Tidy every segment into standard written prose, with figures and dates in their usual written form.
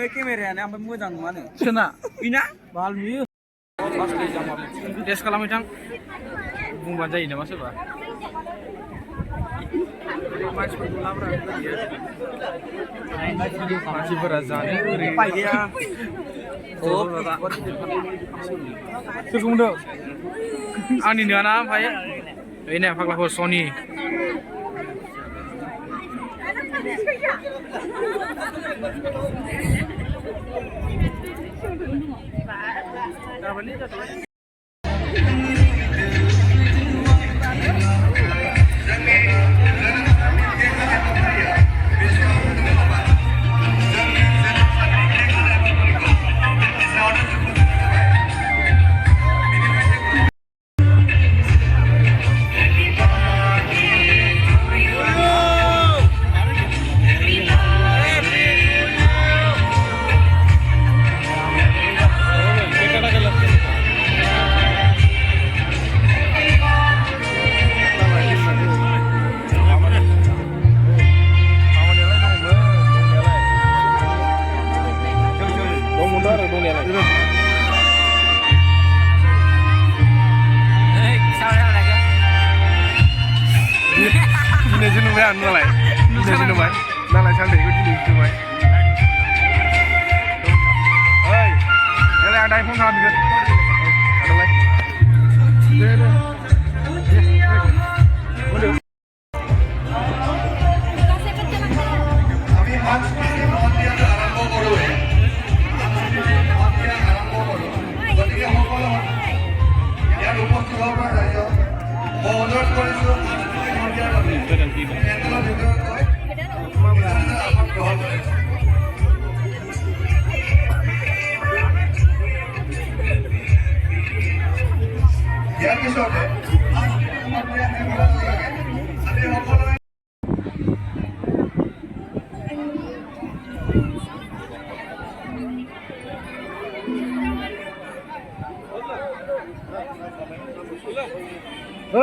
केमेरायानो ओमफ्राय मोजां नङानो सोना बिना बाल नुयो टेस्ट खालामबाय थां बुंबानो जायो नामा सोरबा मानसिफोरा जानो ओरैनो पाइया सोरखौ बुंदों आंनि नङाना ओमफ्राय ओइ नाय फाग्लाफोर सनि नालाय सानैखौ दिनै नुबाय ओइ देलाय आं दायो फन खालामगोन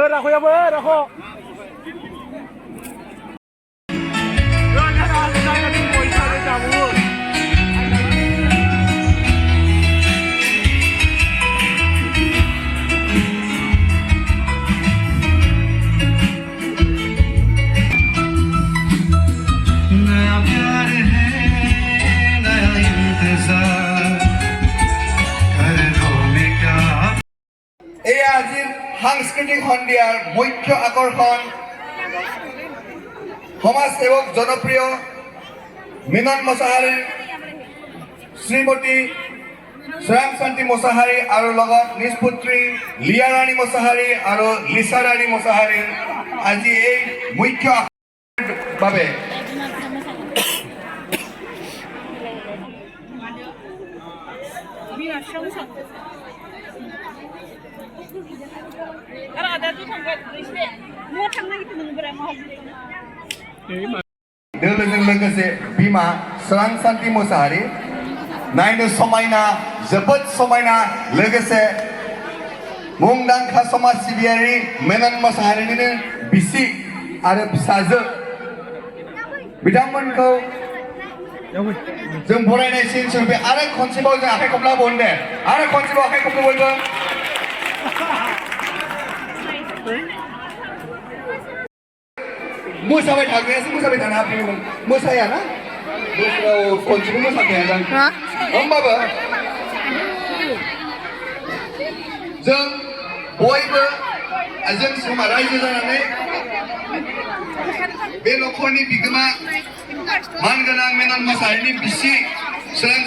राखो याबो राखो সাংস্কৃতিক সন্ধিয়াৰ মুখ্য আকৰ্ষণ সমাজসেৱক জনপ্ৰিয় মিনন মোছাহাৰী শ্ৰীমতী শ্যাম শান্তি মোছাহাৰী আৰু লগত নিষ্পুত্ৰী লিয়া ৰাণী মোছাহাৰী আৰু লিছা ৰাণী মোছাহাৰী আজি এই মুখ্য বাবে लोगोजों लोगोसे बिमा स्रां शान्ति मोसाहारी नायनो समायना जोबोद समायना लोगोसे मुंदांखा समाज सिबियारि मेनन मोसाहारीनिनो बिसि आरो फिसाजो बिथांमोनखौ जों बरायनायसिन सोरबे आरो खनसेबाव जों आखाइ खबला बावनो दे आरो खनसेबाव आखाइ खबनो बयबो मोसाबाय थाग्रायासो मोसाबाय थानो हाबदोंमोन मोसायाना बोसोराव खनसेबो मोसाखाया दां होमबाबो जों बयबो जों समा रायजो जानानै बे नखरनि बिगोमा मानगोनां मेनन मोसाहारीनि बिसि सोरां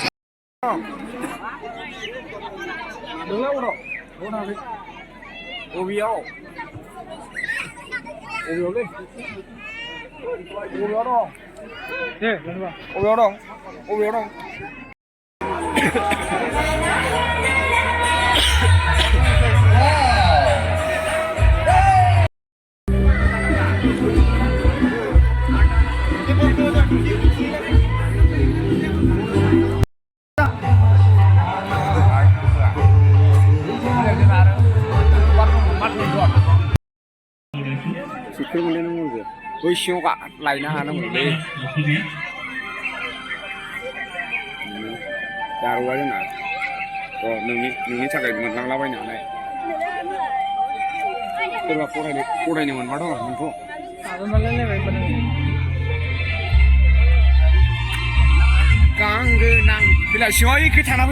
बै सिङाव लायनो हानांगौलै जारौआ जोंना नोंनि थाखाय मोनलांलाबायनो हानाय सोरबा फरायनो मोनबाथ' नोंखौ गांगोनां बेलासियाव एखे थाना फैनो